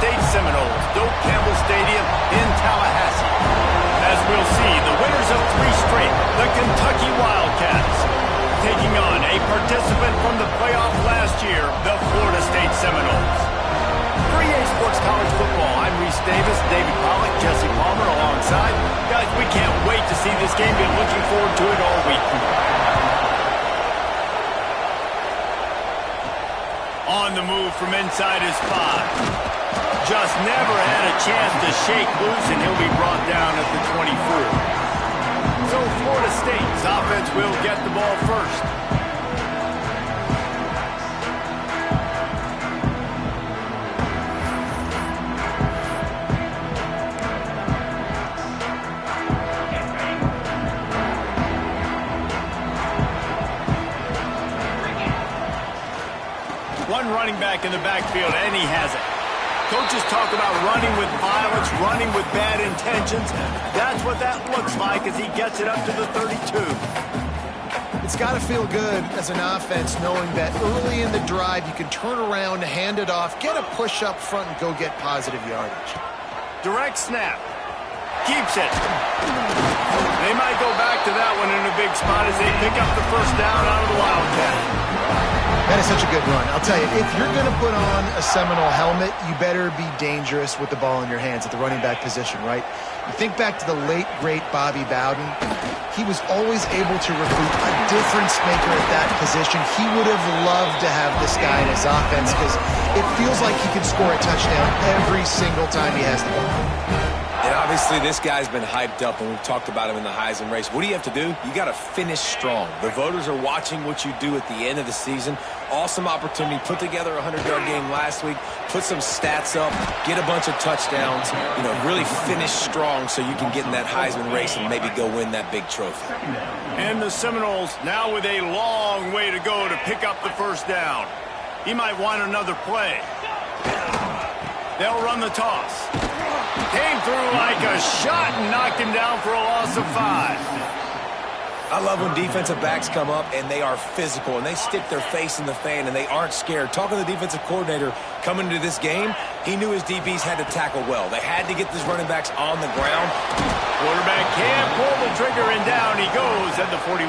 State Seminoles, Doak Campbell Stadium in Tallahassee. As we'll see, the winners of 3 straight, the Kentucky Wildcats, taking on a participant from the playoff last year, the Florida State Seminoles. For EA Sports College Football, I'm Reese Davis, David Pollack, Jesse Palmer alongside. Guys, we can't wait to see this game. Been looking forward to it all week. On the move from inside his 5. Just never had a chance to shake loose, and he'll be brought down at the 24. So Florida State's offense will get the ball first. One running back in the backfield, and he has it. Coaches talk about running with violence, running with bad intentions. That's what that looks like as he gets it up to the 32. It's got to feel good as an offense knowing that early in the drive you can turn around, hand it off, get a push up front, and go get positive yardage. Direct snap. Keeps it. They might go back to that one in a big spot as they pick up the first down out of the Wildcat. That is such a good run. I'll tell you, if you're going to put on a Seminole helmet, you better be dangerous with the ball in your hands at the running back position, right? You think back to the late, great Bobby Bowden. He was always able to recruit a difference maker at that position. He would have loved to have this guy in his offense because it feels like he can score a touchdown every single time he has the ball. And obviously this guy's been hyped up, and we've talked about him in the Heisman race. What do you have to do? You got to finish strong. The voters are watching what you do at the end of the season. Awesome opportunity. Put together a 100-yard game last week. Put some stats up. Get a bunch of touchdowns. You know, really finish strong so you can get in that Heisman race and maybe go win that big trophy. And the Seminoles now with a long way to go to pick up the first down. He might want another play. They'll run the toss. Came through like a shot and knocked him down for a loss of 5. I love when defensive backs come up and they are physical and they stick their face in the fan and they aren't scared. Talking to the defensive coordinator coming into this game, he knew his DBs had to tackle well. They had to get these running backs on the ground. Quarterback can't pull the trigger, and down he goes at the 41.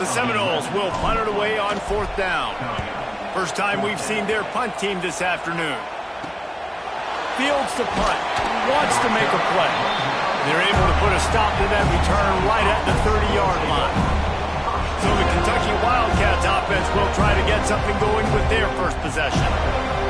The Seminoles will punt it away on 4th down. First time we've seen their punt team this afternoon. Fields to punt, wants to make a play. They're able to put a stop to that return right at the 30-yard line. So the Kentucky Wildcats offense will try to get something going with their first possession.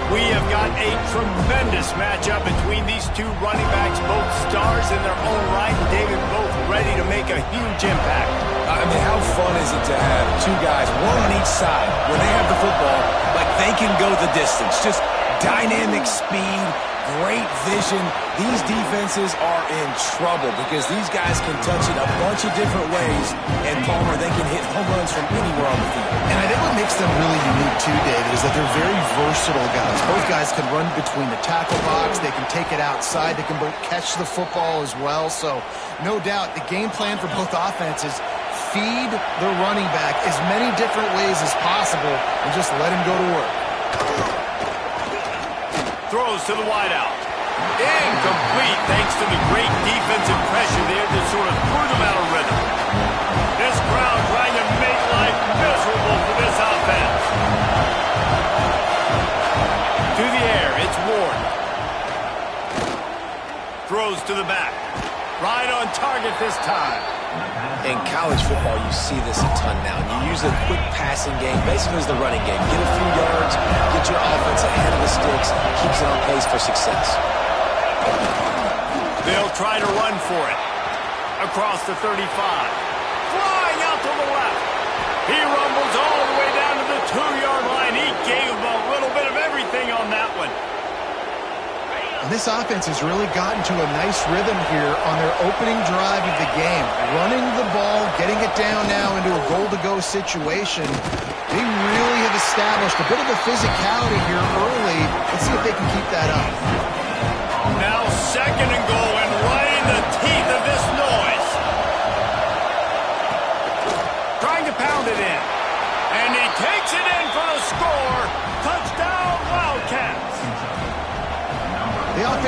We have got a tremendous matchup between these two running backs, both stars in their own right, and David, both ready to make a huge impact. I mean, how fun is it to have two guys, one on each side, when they have the football, like they can go the distance. Just dynamic speed, great vision. These defenses are in trouble because these guys can touch it a bunch of different ways, and Palmer, they can hit home runs from anywhere on the field. And I think what makes them really unique too, David, is that they're very versatile guys. Both guys can run between the tackle box, they can take it outside, they can both catch the football as well. So no doubt the game plan for both offenses, feed the running back as many different ways as possible and just let him go to work. Throws to the wideout. Incomplete thanks to the great defensive pressure there that sort of threw them out of rhythm. This crowd trying to make life miserable for this offense. To the air, it's Ward. Throws to the back. Right on target this time. In college football, you see this a ton now. You use a quick passing game, basically as the running game. Get a few yards, get your offense ahead of the sticks, keeps it on pace for success. They'll try to run for it. Across the 35. Flying out to the left. He rumbles all the way down to the 2-yard line. He gave him a little bit of everything on that one. And this offense has really gotten to a nice rhythm here on their opening drive of the game. Running the ball, getting it down now into a goal-to-go situation. They really have established a bit of a physicality here early. Let's see if they can keep that up. Now 2nd and goal, and right in the teeth of this noise. Trying to pound it in. And he takes it in for the score. Touchdown, Wildcats.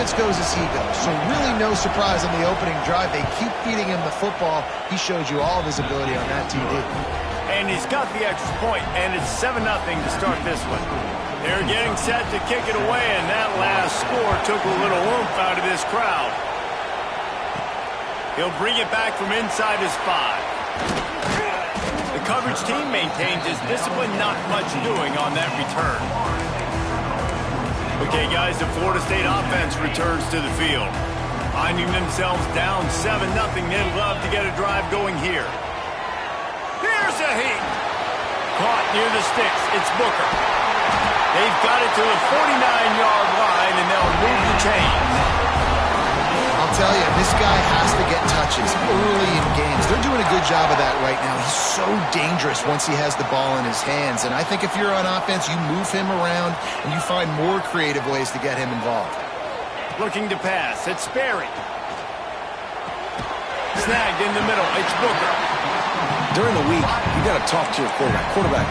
defense goes as he goes. So really no surprise on the opening drive. They keep feeding him the football. He showed you all of his ability on that TD. And he's got the extra point, and it's 7-0 to start this one. They're getting set to kick it away, and that last score took a little oomph out of this crowd. He'll bring it back from inside his 5. The coverage team maintains his discipline, not much doing on that return. Okay, guys, the Florida State offense returns to the field. Finding themselves down 7-0, they'd love to get a drive going here. Here's a heat. Caught near the sticks. It's Booker. They've got it to the 49-yard line, and they'll move the chains. I'll tell you, this guy has to get touches early in games. They're doing a good job of that right now. He's so dangerous once he has the ball in his hands. And I think if you're on offense, you move him around and you find more creative ways to get him involved. Looking to pass. It's Sperry. Snagged in the middle. It's Booker. During the week, you got to talk to your quarterback.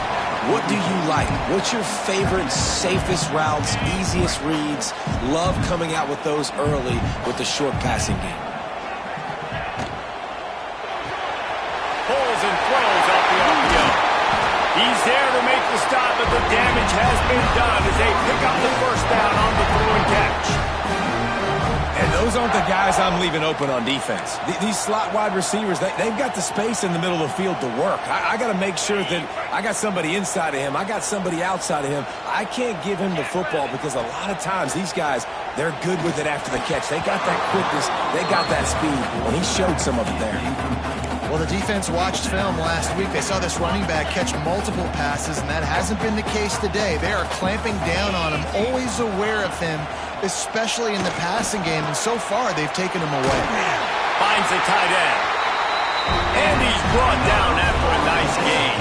What do you like? What's your favorite, safest routes, easiest reads? Love coming out with those early with the short passing game. Pulls and throws out the RPO. He's there to make the stop, but the damage has been done as they pick up the first down on the throw and catch. And those aren't the guys I'm leaving open on defense. These slot wide receivers, they've got the space in the middle of the field to work. I got to make sure that I got somebody inside of him. I got somebody outside of him. I can't give him the football because a lot of times these guys, they're good with it after the catch. They got that quickness. They got that speed. And he showed some of it there. Well, the defense watched film last week. They saw this running back catch multiple passes, and that hasn't been the case today. They are clamping down on him, always aware of him, especially in the passing game, and so far they've taken him away. Finds the tight end. And he's brought down after a nice gain.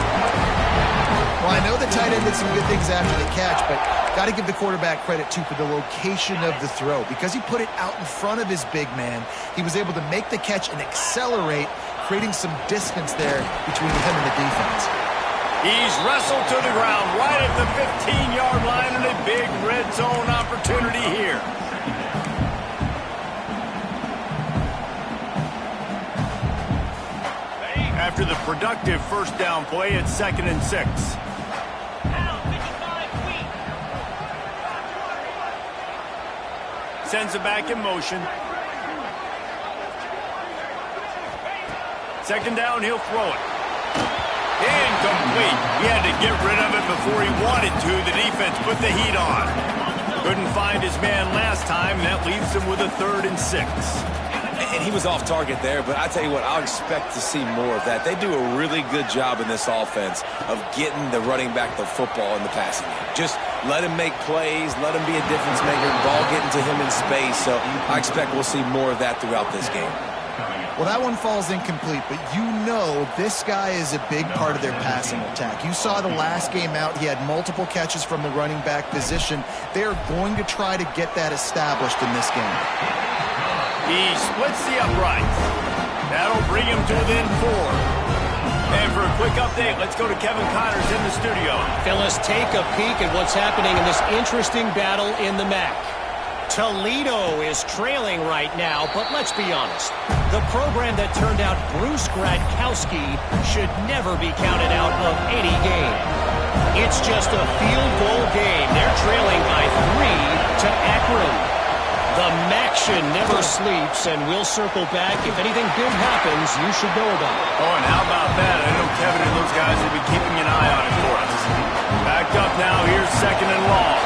Well, I know the tight end did some good things after the catch, but got to give the quarterback credit, too, for the location of the throw. Because he put it out in front of his big man, he was able to make the catch and accelerate, creating some distance there between him and the defense. He's wrestled to the ground right at the 15-yard line, and a big red zone opportunity here. After the productive first down play, it's 2nd and 6. Sends it back in motion. 2nd down, he'll throw it. Incomplete. He had to get rid of it before he wanted to. The defense put the heat on. Couldn't find his man last time. That leaves him with a 3rd and 6. And he was off target there, but I tell you what, I'll expect to see more of that. They do a really good job in this offense of getting the running back the football in the passing game. Just let him make plays, let him be a difference maker, ball getting to him in space. So I expect we'll see more of that throughout this game. Well, that one falls incomplete, but you know this guy is a big part of their passing attack. You saw the last game out. He had multiple catches from the running back position. They're going to try to get that established in this game. He splits the uprights. That'll bring him to within 4. And for a quick update, let's go to Kevin Connors in the studio. Phyllis, take a peek at what's happening in this interesting battle in the MAC. Toledo is trailing right now, but let's be honest. The program that turned out Bruce Gradkowski should never be counted out of any game. It's just a field goal game. They're trailing by 3 to Akron. The MACtion never sleeps, and we'll circle back. If anything big happens, you should know about it. Oh, and how about that? I know Kevin and those guys will be keeping an eye on it for us. Backed up now. Here's 2nd and long.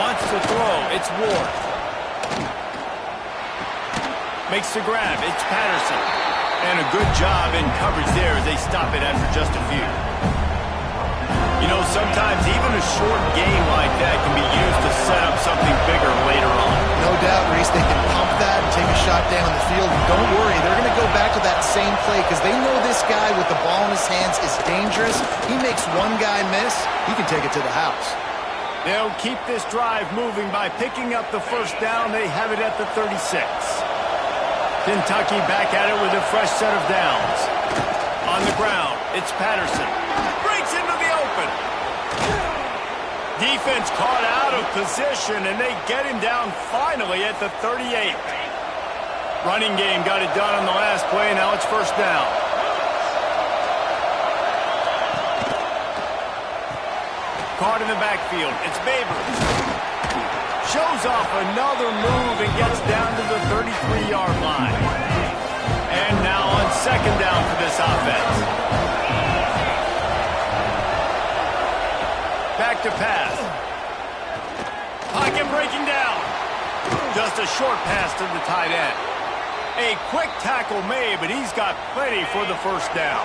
Wants to throw. It's Ward. Makes the grab. It's Patterson. And a good job in coverage there as they stop it after just a few. You know, sometimes even a short game like that can be used to set up something bigger later on. No doubt, Reese, they can pump that and take a shot down the field. And don't worry, they're going to go back to that same play because they know this guy with the ball in his hands is dangerous. He makes one guy miss, he can take it to the house. They'll keep this drive moving by picking up the first down. They have it at the 36. Kentucky back at it with a fresh set of downs. On the ground, it's Patterson. Breaks into the open. Defense caught out of position, and they get him down finally at the 38. Running game got it done on the last play. Now it's first down. Caught in the backfield. It's Babers. Shows off another move and gets down to the 33-yard line. And now on second down for this offense. Back to pass. Pocket breaking down. Just a short pass to the tight end. A quick tackle made, but he's got plenty for the first down.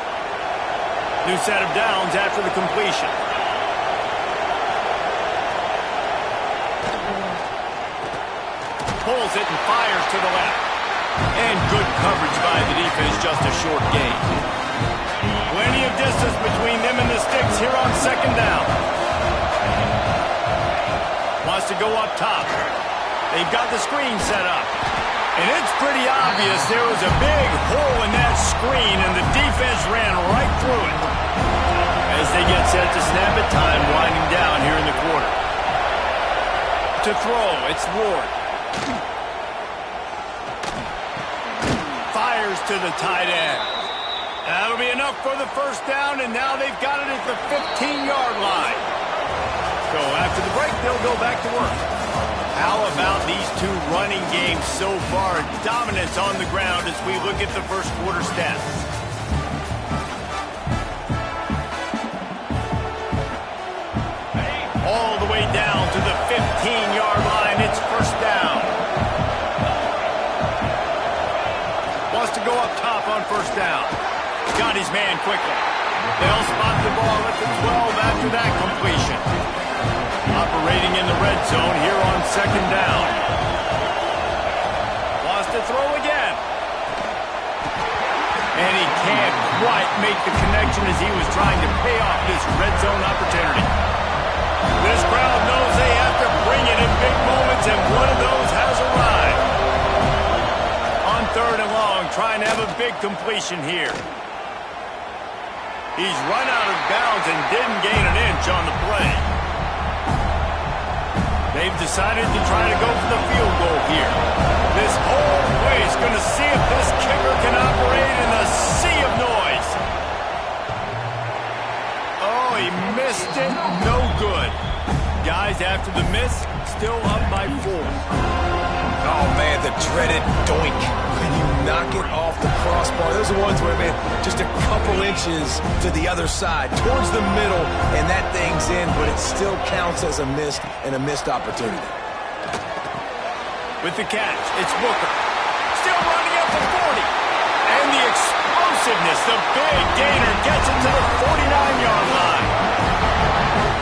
New set of downs after the completion. Pulls it and fires to the left. And good coverage by the defense, just a short gain. Plenty of distance between them and the sticks here on second down. Wants to go up top. They've got the screen set up. And it's pretty obvious there was a big hole in that screen, and the defense ran right through it. As they get set to snap it, time winding down here in the quarter. To throw, it's Ward. Fires to the tight end. That'll be enough for the first down, and now they've got it at the 15-yard line. So after the break, they'll go back to work. How about these two running games so far? Dominance on the ground as we look at the first quarter stats. All the way down to the 15-yard line. It's first down. Wants to go up top on first down. Got his man quickly. They'll spot the ball at the 12 after that completion. Operating in the red zone here on second down. Wants to throw again. And he can't quite make the connection as he was trying to pay off this red zone opportunity. This crowd knows they have to bring it in big moments, and one of those has arrived. On third and long, trying to have a big completion here. He's run out of bounds and didn't gain an inch on the play. They've decided to try to go for the field goal here. This whole place going to see if this kicker can operate in a sea of noise. Oh, he missed it. No good. Guys, after the miss, still up by 4. Oh, man, the dreaded doink. When you knock it off the crossbar, those are ones where, man, just a couple inches to the other side, towards the middle, and that thing's in, but it still counts as a missed opportunity. With the catch, it's Booker. Still running up the 40. And the explosiveness, the big gainer gets it to the 49-yard line.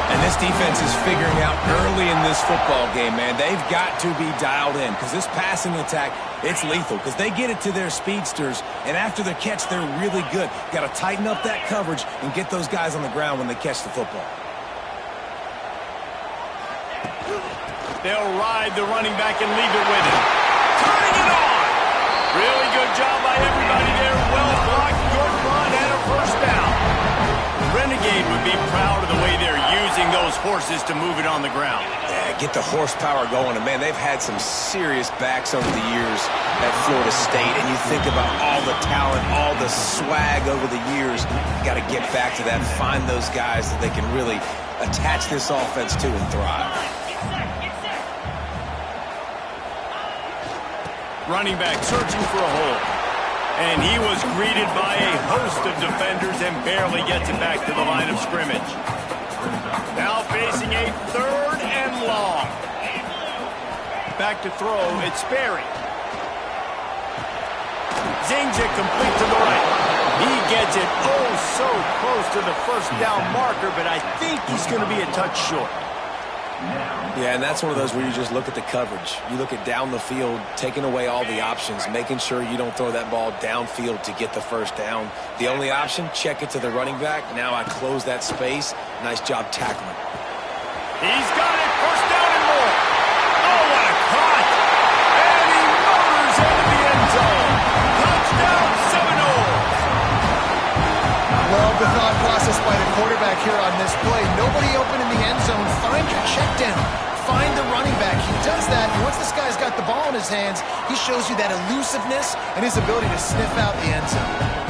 And this defense is figuring out early in this football game, man, they've got to be dialed in because this passing attack, it's lethal because they get it to their speedsters, and after the catch, they're really good. Got to tighten up that coverage and get those guys on the ground when they catch the football. They'll ride the running back and leave it with him. Turning it on! Really good job by everybody there. Well blocked, good run, and a first down. Renegade would be proud of the way they're using those horses to move it on the ground. Yeah, get the horsepower going. And, man, they've had some serious backs over the years at Florida State. And you think about all the talent, all the swag over the years. Got to get back to that, find those guys that they can really attach this offense to and thrive. Running back searching for a hole. And he was greeted by a host of defenders and barely gets it back to the line of scrimmage. Now facing a third and long. Back to throw, it's Sperry. Zings it complete to the right. He gets it oh so close to the first down marker, but I think he's going to be a touch short. Yeah, and that's one of those where you just look at the coverage. You look at down the field, taking away all the options, making sure you don't throw that ball downfield to get the first down. The only option, check it to the running back. Now I close that space. Nice job tackling. He's got it, first down and more. Oh, what a caught. And he motors into the end zone. Touchdown, Seminoles. Love the thought process by the quarterback quarterback here on this play. Nobody open in the end zone. Find your check down. Find the running back. He does that, and once this guy's got the ball in his hands, he shows you that elusiveness and his ability to sniff out the end zone.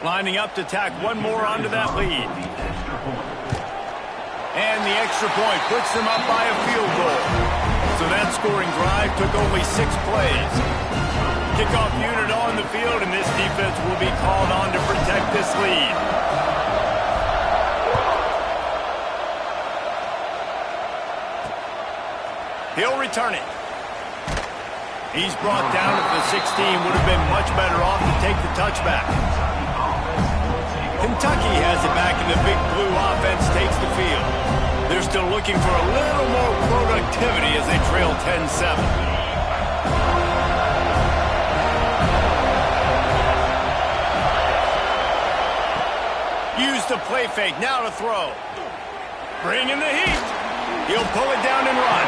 Lining up to tack one more onto that lead. And the extra point puts them up by a field goal. So that scoring drive took only 6 plays. Kickoff unit on the field, and this defense will be called on to protect this lead. He'll return it. He's brought down at the 16. Would have been much better off to take the touchback. Kentucky has it back, and the big blue offense takes the field. They're still looking for a little more productivity as they trail 10-7. Use the play fake, now to throw. Bring in the heat. He'll pull it down and run.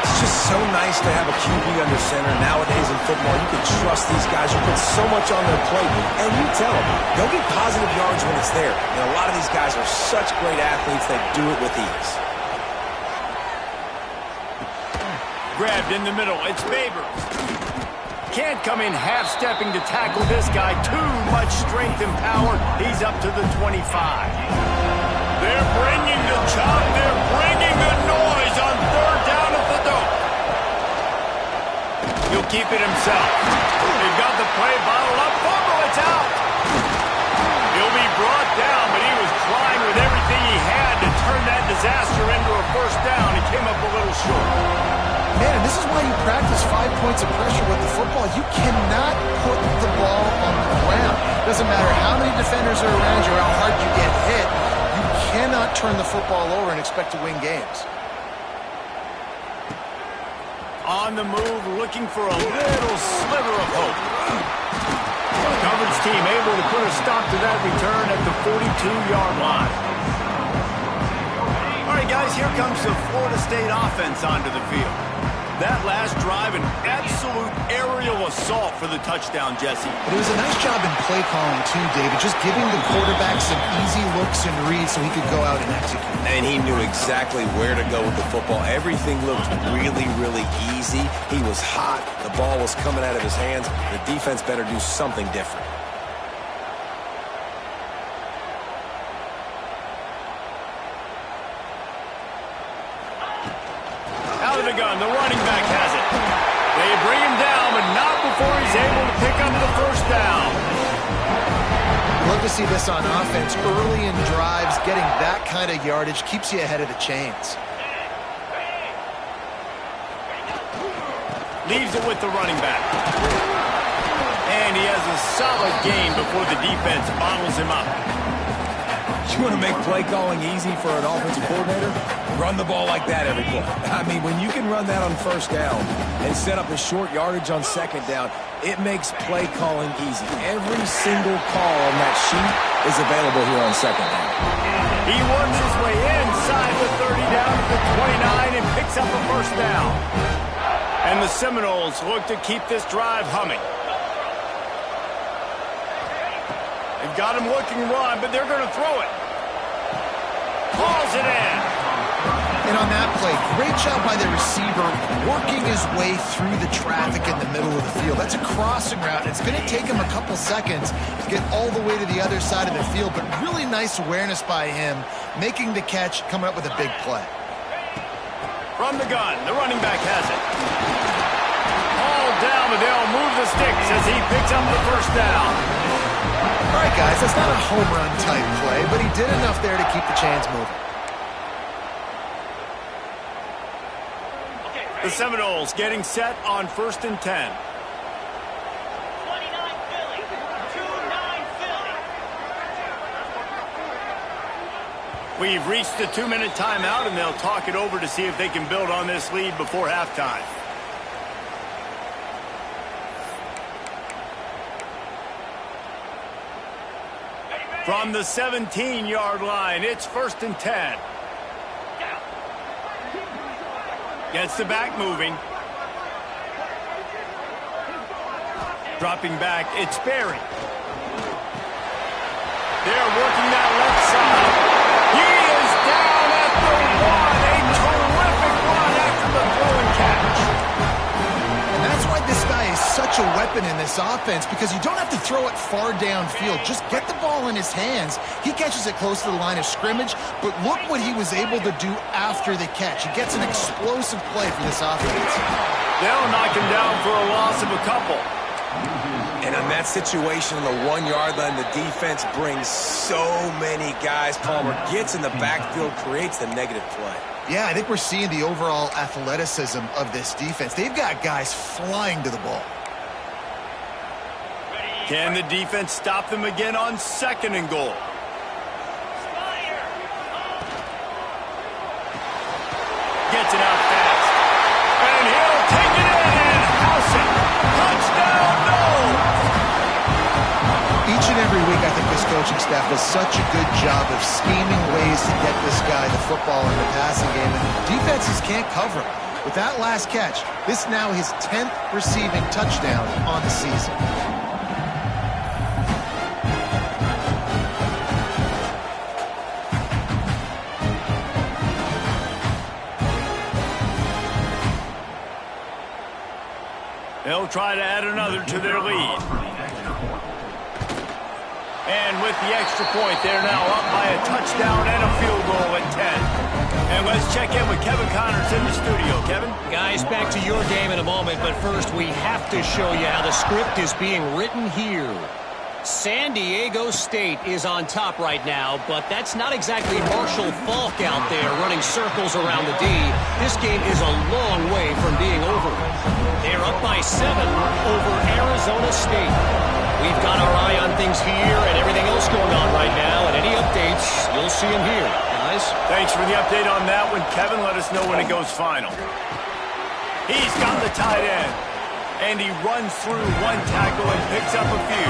It's just so nice to have a QB under center. Nowadays in football, you can trust these guys who put so much on their plate. And you tell them, they'll get positive yards when it's there. And a lot of these guys are such great athletes, they do it with ease. Grabbed in the middle, it's Babers. Can't come in half-stepping to tackle this guy. Too much strength and power. He's up to the 25. They're bringing the chop. They're bringing the noise on third down at the dope. He'll keep it himself. They've got the play bottled up. Fumble, it's out. He'll be brought down, but he was trying with everything he had to turn that disaster into a first down. He came up a little short. Man, and this is why you practice 5 points of pressure with the football. You cannot put the ball on the ground. Doesn't matter how many defenders are around you or how hard you get hit. You cannot turn the football over and expect to win games. On the move, looking for a little sliver of hope. Coverage team able to put a stop to that return at the 42-yard line. All right, guys, here comes the Florida State offense onto the field. That last drive, an absolute aerial assault for the touchdown, Jesse. But it was a nice job in play calling, too, David, just giving the quarterback some easy looks and reads so he could go out and execute. And he knew exactly where to go with the football. Everything looked really, really easy. He was hot. The ball was coming out of his hands. The defense better do something different. Out of the gun, the running back has it. They bring him down, but not before he's able to pick up the first down. Love to see this on offense. Early in drives, getting that kind of yardage keeps you ahead of the chains. Leaves it with the running back. And he has a solid gain before the defense bottles him up. You want to make play calling easy for an offensive coordinator? Run the ball like that every play. I mean, when you can run that on first down and set up a short yardage on second down, it makes play calling easy. Every single call on that sheet is available here on second down. He works his way inside the 30 down to the 29 and picks up a first down. And the Seminoles look to keep this drive humming. They've got him looking run, but they're going to throw it. Hauls it in. And on that play, great job by the receiver working his way through the traffic in the middle of the field. That's a crossing route. It's going to take him a couple seconds to get all the way to the other side of the field, but really nice awareness by him, making the catch, coming up with a big play. From the gun, the running back has it. Hauled down, but they'll move the sticks as he picks up the first down. All right, guys, that's not a home run type play, but he did enough there to keep the chains moving. The Seminoles getting set on 1st and 10. 29 Philly. 2-9 Philly. We've reached the 2-minute timeout, and they'll talk it over to see if they can build on this lead before halftime. From the 17-yard line, it's 1st and 10. Gets the back moving. Dropping back, it's Berry. They're working that left side. He is down at the 1. A terrific run after the throw and catch. And that's why this guy is such a weapon in this offense, because you don't have to throw it far downfield. Just get the ball in his hands. He catches it close to the line of scrimmage, but look what he was able to do after the catch. He gets an explosive play for this offense. They'll knock him down for a loss of a couple. And on that situation on the 1-yard line, the defense brings so many guys. Palmer gets in the backfield, creates the negative play. Yeah, I think we're seeing the overall athleticism of this defense. They've got guys flying to the ball. Can the defense stop them again on 2nd and goal? Gets it out fast. And he'll take it in and house it. Touchdown, no! Each and every week, I think this coaching staff does such a good job of scheming ways to get this guy the football in the passing game, and defenses can't cover him. With that last catch, this is now his 10th receiving touchdown on the season. They'll try to add another to their lead. And with the extra point, they're now up by a touchdown and a field goal at 10. And let's check in with Kevin Connors in the studio. Kevin? Guys, back to your game in a moment, but first we have to show you how the script is being written here. San Diego State is on top right now, but that's not exactly Marshall Faulk out there running circles around the D. This game is a long way from being over. They're up by 7 over Arizona State. We've got our eye on things here and everything else going on right now, and any updates, you'll see them here. Guys? Thanks for the update on that one, Kevin. Let us know when it goes final. He's got the tight end, and he runs through one tackle and picks up a few.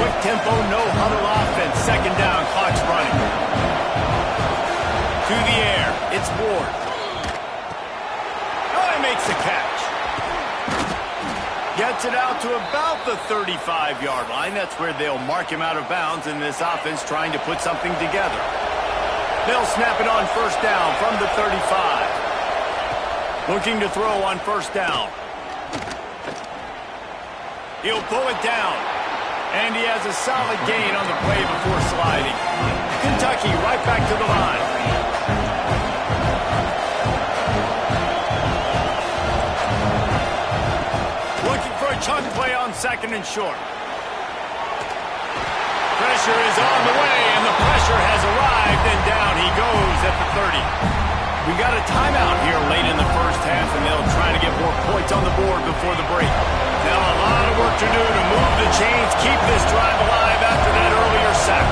Quick tempo, no huddle offense. 2nd down, clock's running. To the air, it's Ward. Oh, he makes the catch. Gets it out to about the 35-yard line. That's where they'll mark him out of bounds in this offense trying to put something together. They'll snap it on 1st down from the 35. Looking to throw on 1st down. He'll pull it down. And he has a solid gain on the play before sliding. Kentucky right back to the line. Looking for a chunk play on 2nd and short. Pressure is on the way, and the pressure has arrived, and down he goes at the 30. We got a timeout here late in the first half, and they'll try to get more points on the board before the break. Now a lot of work to do to move the chains, keep this drive alive after that earlier sack.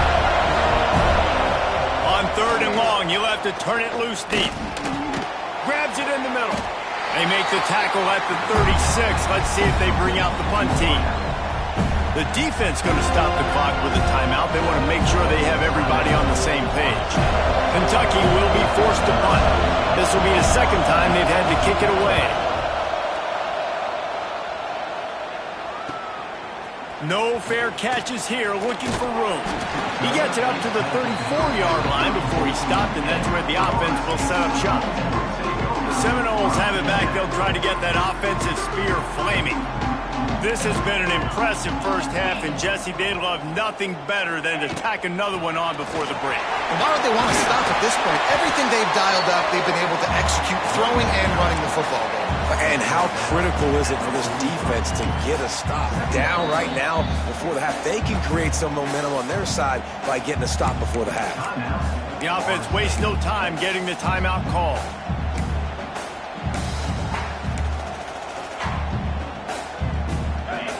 On 3rd and long, you'll have to turn it loose deep. Grabs it in the middle. They make the tackle at the 36. Let's see if they bring out the punt team. The defense going to stop the clock with a timeout. They want to make sure they have everybody on the same page. Kentucky will be forced to punt. This will be the 2nd time they've had to kick it away. No fair catches here, looking for room. He gets it up to the 34-yard line before he stopped, and that's where the offense will set up shop. The Seminoles have it back. They'll try to get that offensive spear flaming. This has been an impressive first half, and Jesse, they'd love nothing better than to tack another one on before the break. And why don't they want to stop at this point? Everything they've dialed up, they've been able to execute throwing and running the football game. And how critical is it for this defense to get a stop? Down right now before the half. They can create some momentum on their side by getting a stop before the half. The offense wastes no time getting the timeout call.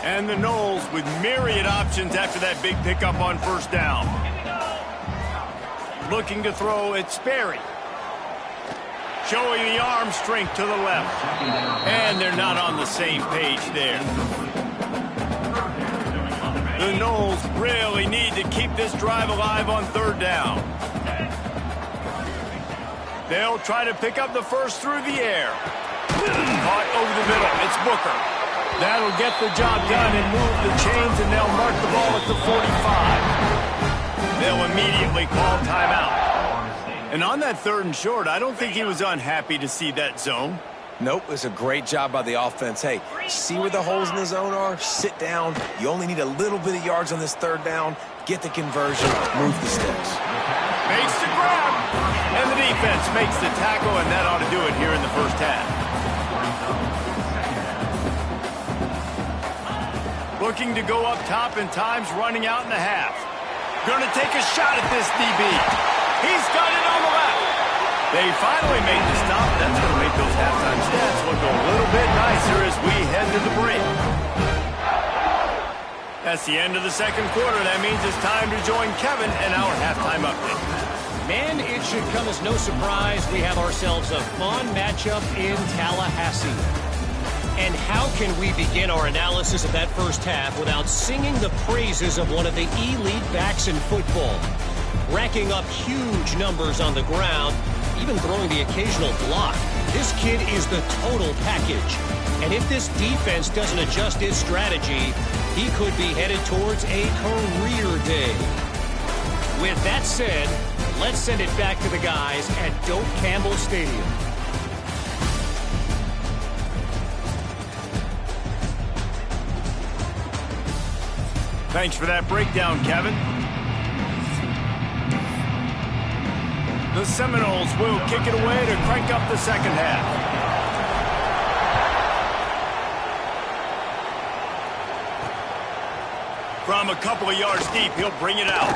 And the Noles with myriad options after that big pickup on 1st down. Looking to throw, it's Sperry. Showing the arm strength to the left. And they're not on the same page there. The Noles really need to keep this drive alive on third down. They'll try to pick up the first through the air. Caught over the middle. It's Booker. That'll get the job done and move the chains, and they'll mark the ball at the 45. They'll immediately call timeout. And on that 3rd and short, I don't think he was unhappy to see that zone. Nope, it's a great job by the offense. Hey, see where the holes in the zone are? Sit down. You only need a little bit of yards on this 3rd down. Get the conversion. Move the sticks. Makes the grab. And the defense makes the tackle, and that ought to do it here in the first half. Looking to go up top, and time's running out in the half. Going to take a shot at this DB. He's got it on the left. They finally made the stop. That's going to make those halftime stats look a little bit nicer as we head to the break. That's the end of the 2nd quarter. That means it's time to join Kevin and our halftime update. Man, it should come as no surprise we have ourselves a fun matchup in Tallahassee. And how can we begin our analysis of that first half without singing the praises of one of the elite backs in football? Racking up huge numbers on the ground, even throwing the occasional block. This kid is the total package. And if this defense doesn't adjust its strategy, he could be headed towards a career day. With that said, let's send it back to the guys at Doak Campbell Stadium. Thanks for that breakdown, Kevin. The Seminoles will kick it away to crank up the second half. From a couple of yards deep, he'll bring it out.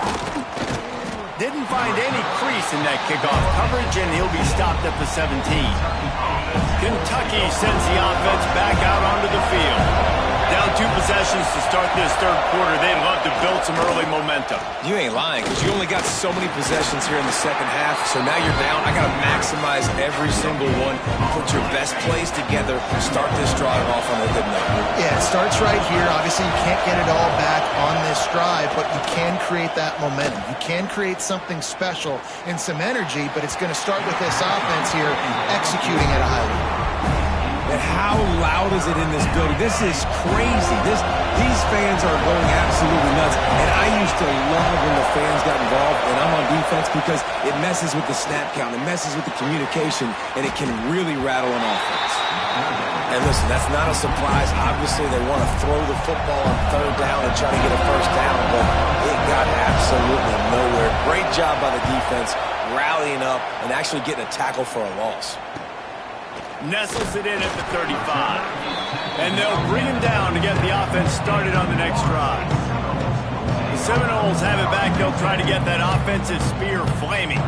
Didn't find any crease in that kickoff coverage, and he'll be stopped at the 17. Kentucky sends the offense back out onto the field. Down 2 possessions to start this 3rd quarter. They'd love to build some early momentum. You ain't lying, because you only got so many possessions here in the 2nd half, so now you're down. I got to maximize every single one. Put your best plays together. Start this drive off on a good note. Yeah, it starts right here. Obviously, you can't get it all back on this drive, but you can create that momentum. You can create something special and some energy, but it's going to start with this offense here executing at a high level. And how loud is it in this building? This is crazy. These fans are going absolutely nuts. And I used to love when the fans got involved, and I'm on defense because it messes with the snap count. It messes with the communication, and it can really rattle an offense. And listen, that's not a surprise. Obviously, they want to throw the football on 3rd down and try to get a first down, but it got absolutely nowhere. Great job by the defense, rallying up and actually getting a tackle for a loss. Nestles it in at the 35. And they'll bring him down to get the offense started on the next drive. The Seminoles have it back. They'll try to get that offensive spear flaming.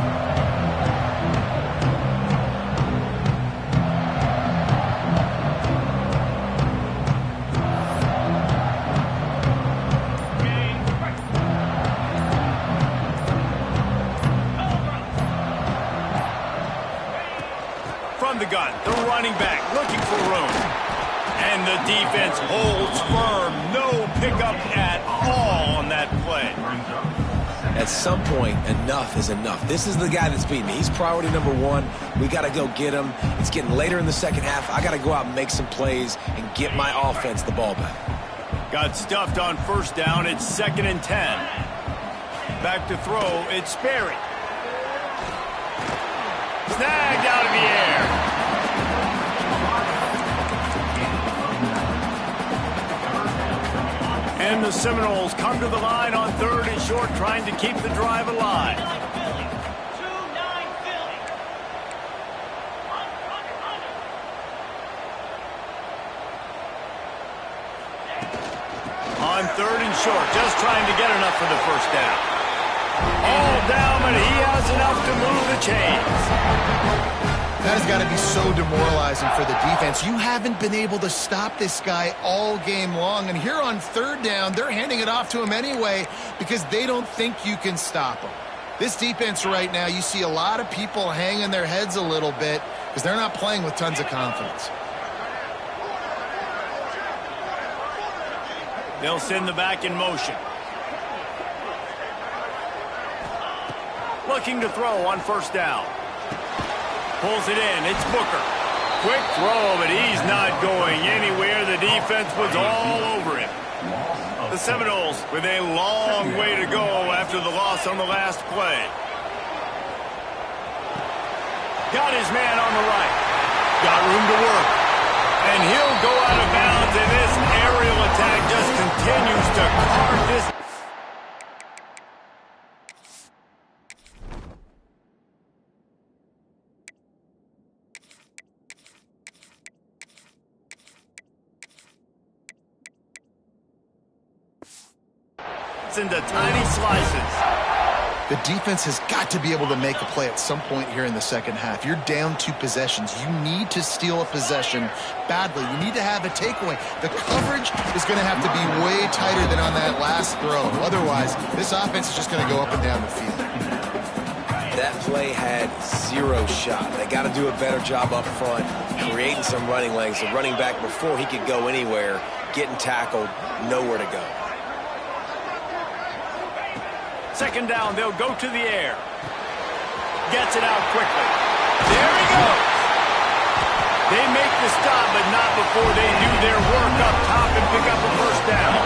From the gun, the running back looking for room. And the defense holds firm. No pickup at all on that play. At some point, enough is enough. This is the guy that's beating me. He's priority number 1. We got to go get him. It's getting later in the 2nd half. I got to go out and make some plays and get my offense the ball back. Got stuffed on 1st down. It's 2nd and 10. Back to throw. It's Sperry. Snagged out of the air. And the Seminoles come to the line on 3rd and short, trying to keep the drive alive. On 3rd and short, just trying to get enough for the first down. All down, but he has enough to move the chains. That has got to be so demoralizing for the defense. You haven't been able to stop this guy all game long. And here on 3rd down, they're handing it off to him anyway because they don't think you can stop him. This defense right now, you see a lot of people hanging their heads a little bit because they're not playing with tons of confidence. They'll send the back in motion. Looking to throw on first down. Pulls it in. It's Booker. Quick throw, but he's not going anywhere. The defense was all over him. The Seminoles with a long way to go after the loss on the last play. Got his man on the right. Got room to work. And he'll go out of bounds, and this aerial attack just continues to carve this. Into tiny slices. The defense has got to be able to make a play at some point here in the second half. You're down 2 possessions. You need to steal a possession badly. You need to have a takeaway. The coverage is going to have to be way tighter than on that last throw. Otherwise, this offense is just going to go up and down the field. That play had 0 shot. They got to do a better job up front, creating some running lanes. The running back, before he could go anywhere, getting tackled, nowhere to go. Second down, they'll go to the air. Gets it out quickly. There he goes. They make the stop, but not before they do their work up top and pick up a first down.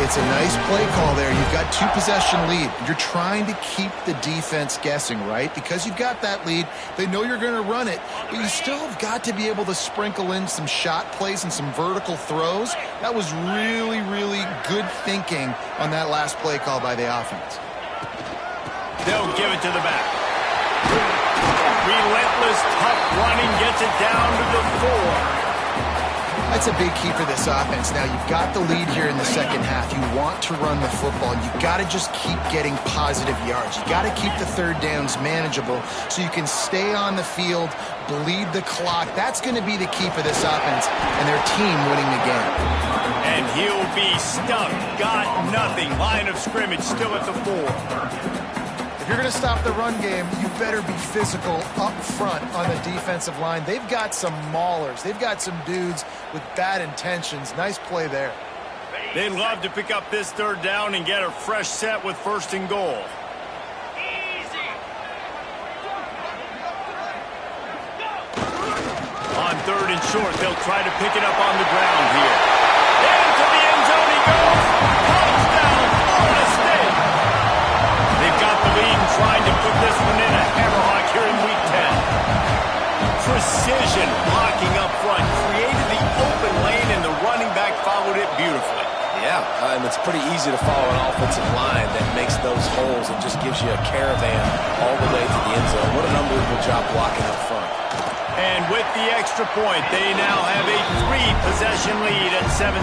It's a nice play call there. You've got 2 possession lead. You're trying to keep the defense guessing, right? Because you've got that lead, they know you're going to run it, but you still have got to be able to sprinkle in some shot plays and some vertical throws. That was really, really good thinking on that last play call by the offense. They'll give it to the back. Relentless, tough running gets it down to the 4. That's a big key for this offense. Now, you've got the lead here in the second half. You want to run the football. You've got to just keep getting positive yards. You've got to keep the third downs manageable so you can stay on the field, bleed the clock. That's going to be the key for this offense and their team winning the game. And he'll be stuck. Got nothing. Line of scrimmage still at the 4. If you're going to stop the run game, you better be physical up front on the defensive line. They've got some maulers. They've got some dudes with bad intentions. Nice play there. They'd love to pick up this third down and get a fresh set with first and goal. On third and short, they'll try to pick it up on the ground here. Into the end zone he goes. Touchdown, Florida State. They've got the lead and trying to put this one in a hammerlock here in Week 10. Precision blocking up front. Created the open lane, and the running back followed it beautifully. Yeah, and it's pretty easy to follow an offensive line that makes those holes and just gives you a caravan all the way to the end zone. What an unbelievable job blocking up front. And with the extra point, they now have a 3-possession lead at 17.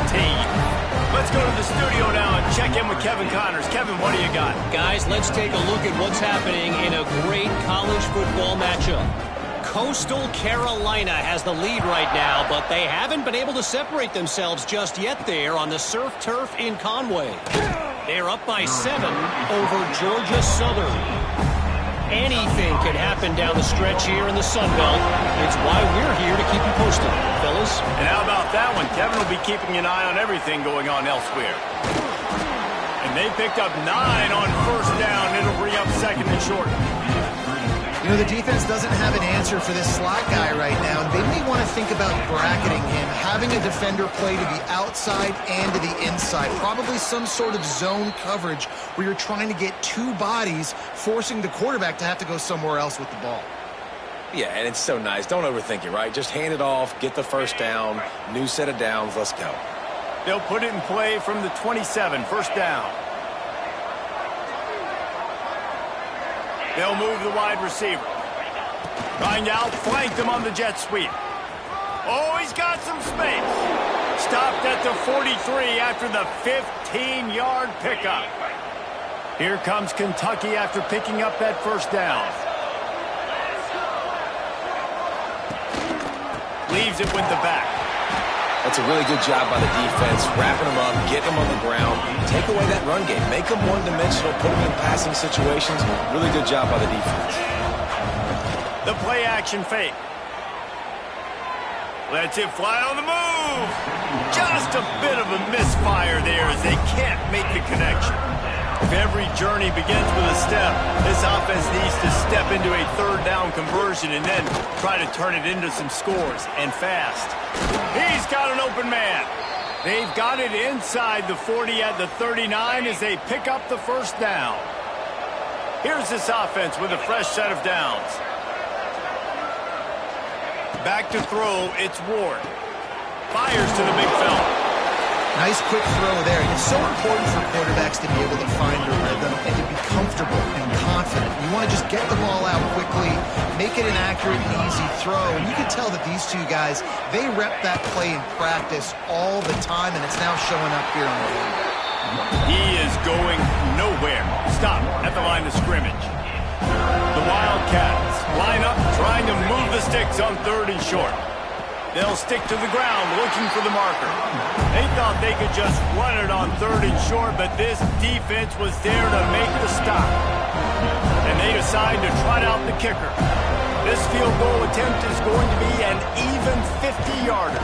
Let's go to the studio now and check in with Kevin Connors. Kevin, what do you got? Guys, let's take a look at what's happening in a great college football matchup. Coastal Carolina has the lead right now, but they haven't been able to separate themselves just yet there on the surf turf in Conway. They're up by 7 over Georgia Southern. Anything can happen down the stretch here in the Sun Belt. It's why we're here to keep you posted, fellas. And how about that one? Kevin will be keeping an eye on everything going on elsewhere. And they picked up 9 on first down. It'll bring up second and short. You know, the defense doesn't have an answer for this slot guy right now, and they may want to think about bracketing him, having a defender play to the outside and to the inside. Probably some sort of zone coverage where you're trying to get 2 bodies, forcing the quarterback to have to go somewhere else with the ball. Yeah, and it's so nice. Don't overthink it, right? Just hand it off, get the first down, new set of downs, let's go. They'll put it in play from the 27, first down. They'll move the wide receiver. Trying to outflank them on the jet sweep. Oh, he's got some space. Stopped at the 43 after the 15-yard pickup. Here comes Kentucky after picking up that first down. Leaves it with the back. That's a really good job by the defense, wrapping them up, getting them on the ground. Take away that run game. Make them one-dimensional, put them in passing situations. Really good job by the defense. The play-action fake. Lets it fly on the move. Just a bit of a misfire there as they can't make the connection. If every journey begins with a step, this offense needs to step into a third down conversion and then try to turn it into some scores, and fast. He's got an open man. They've got it inside the 40 at the 39 as they pick up the first down. Here's this offense with a fresh set of downs. Back to throw, it's Ward. Fires to the big fella. Nice quick throw there. It's so important for quarterbacks to be able to find their rhythm and to be comfortable and confident. You want to just get the ball out quickly, make it an accurate, easy throw. And you can tell that these two guys, they rep that play in practice all the time, and it's now showing up here on the field. He is going nowhere. Stop at the line of scrimmage. The Wildcats line up trying to move the sticks on 3rd and short. They'll stick to the ground looking for the marker. They thought they could just run it on 3rd and short, but this defense was there to make the stop. And they decide to trot out the kicker. This field goal attempt is going to be an even 50-yarder.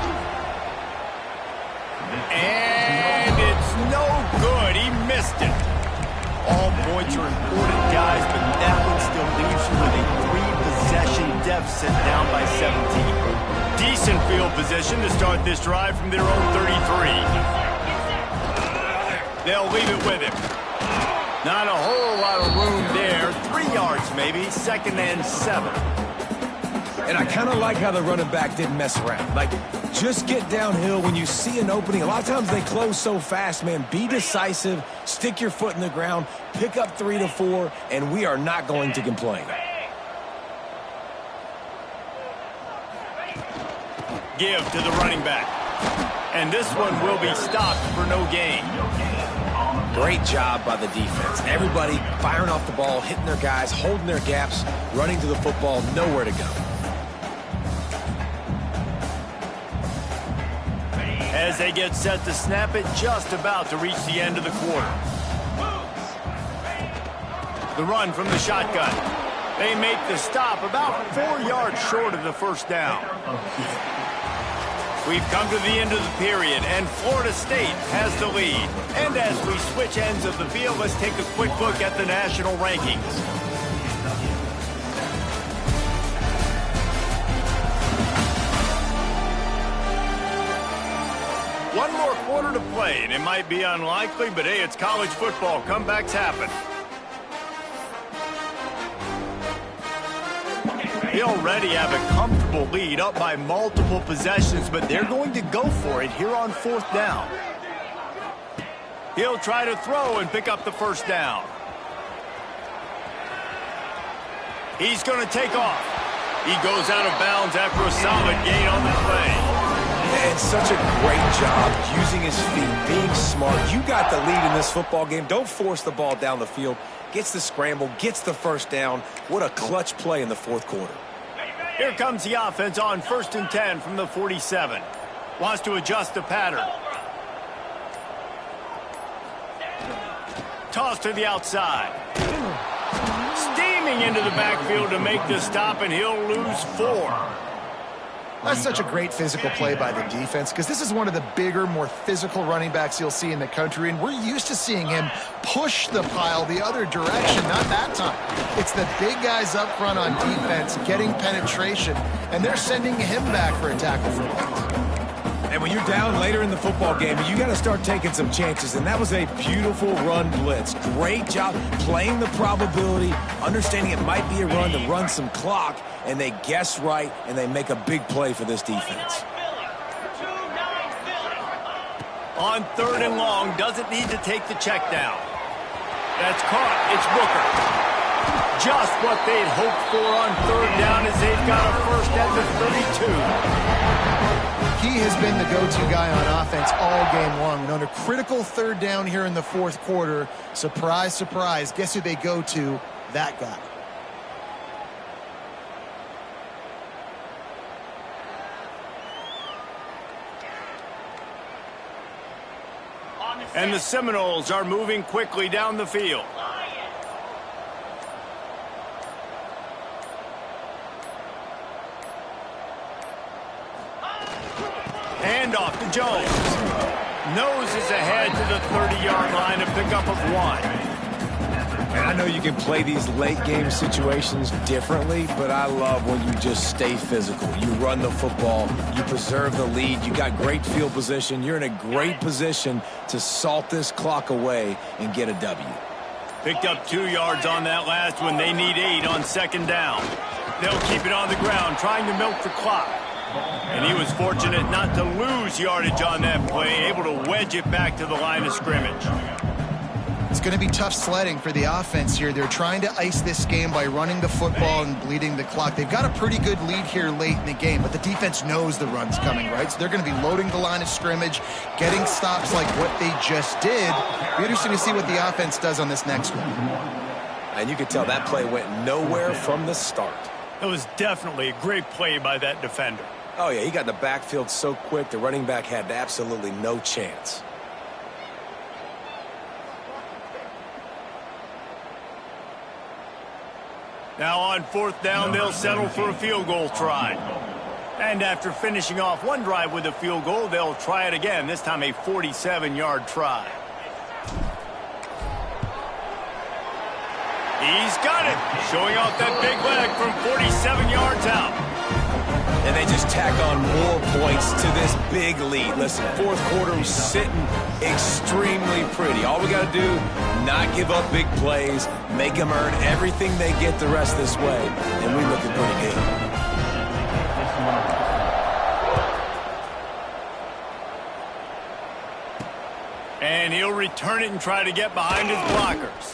And it's no good. He missed it. All points are important, guys, but that one still leaves you with a 3-possession deficit down by 17. Decent field position to start this drive from their own 33. They'll leave it with him. Not a whole lot of room there. 3 yards maybe, 2nd and 7. And I kind of like how the running back didn't mess around. Like, just get downhill when you see an opening. A lot of times they close so fast, man. Be decisive, stick your foot in the ground, pick up 3 to 4, and we are not going to complain. Give to the running back. And this one will be stopped for no gain. Great job by the defense. Everybody firing off the ball, hitting their guys, holding their gaps, running to the football, nowhere to go. As they get set to snap it, just about to reach the end of the quarter. The run from the shotgun. They make the stop about 4 yards short of the first down. We've come to the end of the period, and Florida State has the lead. And as we switch ends of the field, let's take a quick look at the national rankings. One more quarter to play, and it might be unlikely, but hey, it's college football. Comebacks happen. They already have a comfortable lead, up by multiple possessions, but they're going to go for it here on 4th down. He'll try to throw and pick up the first down. He's going to take off. He goes out of bounds after a solid gain on the play. And such a great job using his feet, being smart. You got the lead in this football game. Don't force the ball down the field. Gets the scramble, gets the first down. What a clutch play in the 4th quarter. Here comes the offense on 1st and 10 from the 47. Wants to adjust the pattern. Toss to the outside. Steaming into the backfield to make the stop, and he'll lose 4. That's such a great physical play by the defense because this is one of the bigger, more physical running backs you'll see in the country, and we're used to seeing him push the pile the other direction. Not that time. It's the big guys up front on defense getting penetration, and they're sending him back for a tackle for loss. And when you're down later in the football game, you got to start taking some chances, and that was a beautiful run blitz. Great job playing the probability, understanding it might be a run to run some clock, and they guess right, and they make a big play for this defense. On 3rd and long, doesn't need to take the check down. That's caught. It's Booker. Just what they'd hoped for on 3rd down as they've got a first at the 32. He has been the go-to guy on offense all game long. And on a critical 3rd down here in the 4th quarter, surprise, surprise, guess who they go to? That guy. And the Seminoles are moving quickly down the field. Handoff to Jones. Noses ahead to the 30-yard line, a pickup of 1. And I know you can play these late-game situations differently, but I love when you just stay physical. You run the football, you preserve the lead, you got great field position, you're in a great position to salt this clock away and get a W. Picked up 2 yards on that last one. They need 8 on second down. They'll keep it on the ground, trying to milk the clock. And he was fortunate not to lose yardage on that play, able to wedge it back to the line of scrimmage. It's going to be tough sledding for the offense here. They're trying to ice this game by running the football and bleeding the clock. They've got a pretty good lead here late in the game, but the defense knows the run's coming, right? So they're going to be loading the line of scrimmage, getting stops like what they just did. It'll be interesting to see what the offense does on this next one. And you could tell that play went nowhere from the start. It was definitely a great play by that defender. Oh, yeah, he got in the backfield so quick, the running back had absolutely no chance. Now on fourth down, they'll settle for a field goal try. And after finishing off one drive with a field goal, they'll try it again, this time a 47-yard try. He's got it, showing off that big leg from 47 yards out. And they just tack on more points to this big lead. Listen, fourth quarter was sitting extremely pretty. All we got to do, not give up big plays, make them earn everything they get the rest this way, and we looking pretty good. And he'll return it and try to get behind his blockers.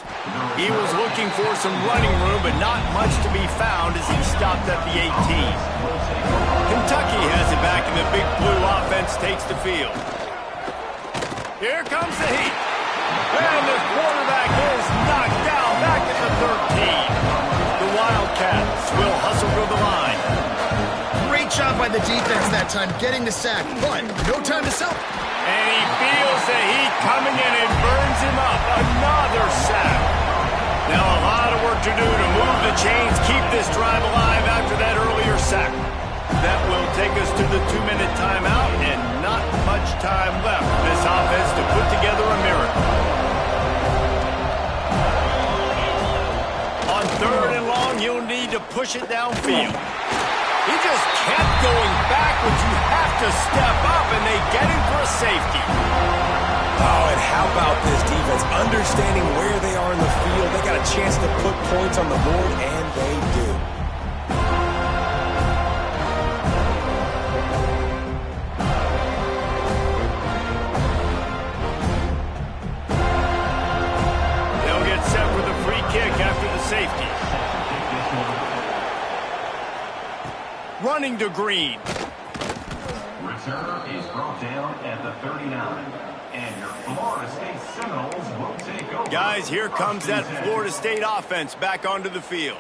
He was looking for some running room, but not much to be found as he stopped at the 18. Kentucky has it back, and the big blue offense takes the field. Here comes the heat. And the quarterback is knocked down back at the 13. The Wildcats will hustle to the line. Great job by the defense that time, getting the sack, but no time to sell. And he feels the heat coming in and burns him up. Another sack. Now a lot of work to do to move the chains, keep this drive alive after that earlier sack. That will take us to the 2-minute timeout, and not much time left for this offense to put together a miracle. On third and long, you'll need to push it downfield. He just kept going backwards. You have to step up, and they get him for a safety. Oh, and how about this defense? Understanding where they are in the field, they got a chance to put points on the board, and they do. They'll get set for the free kick after the safety. Running to Green. Return is brought down at the 39. And your Florida State Seminoles will take over. Guys, here comes that Florida State offense back onto the field.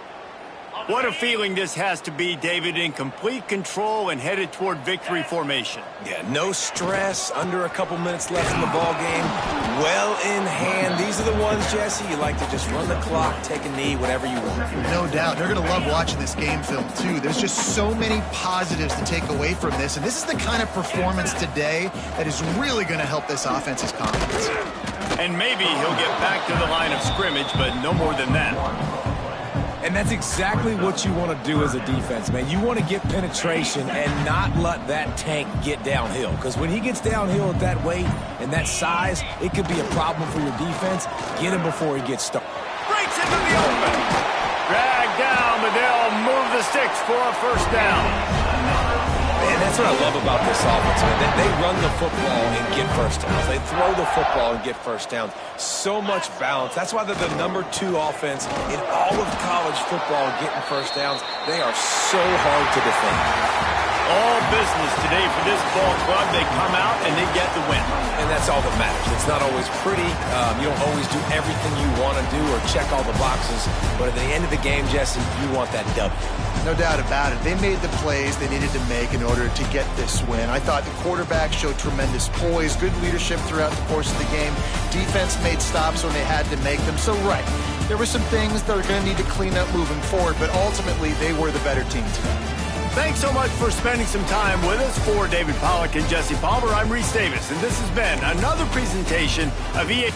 What a feeling this has to be, David, in complete control and headed toward victory formation. Yeah, no stress, under a couple minutes left in the ball game. Well in hand. These are the ones, Jesse, you like to just run the clock, take a knee, whatever you want. No doubt. They're going to love watching this game film, too. There's just so many positives to take away from this, and this is the kind of performance today that is really going to help this offense's confidence. And maybe he'll get back to the line of scrimmage, but no more than that. And that's exactly what you want to do as a defense, man. You want to get penetration and not let that tank get downhill. Because when he gets downhill at that weight and that size, it could be a problem for your defense. Get him before he gets started. Breaks into the open. Dragged down, but they'll move the sticks for a first down. And that's what I love about this offense, man. They run the football and get first downs. They throw the football and get first downs. So much balance. That's why they're the #2 offense in all of college football getting first downs. They are so hard to defend. All business today for this ball club. They come out and they get the win. And that's all that matters. It's not always pretty. You don't always do everything you want to do or check all the boxes. But at the end of the game, Jesse, you want that W. No doubt about it. They made the plays they needed to make in order to get this win. I thought the quarterback showed tremendous poise, good leadership throughout the course of the game. Defense made stops when they had to make them. So, right, there were some things they're going to need to clean up moving forward, but ultimately they were the better team today. Thanks so much for spending some time with us. For David Pollack and Jesse Palmer, I'm Reese Davis, and this has been another presentation of EA.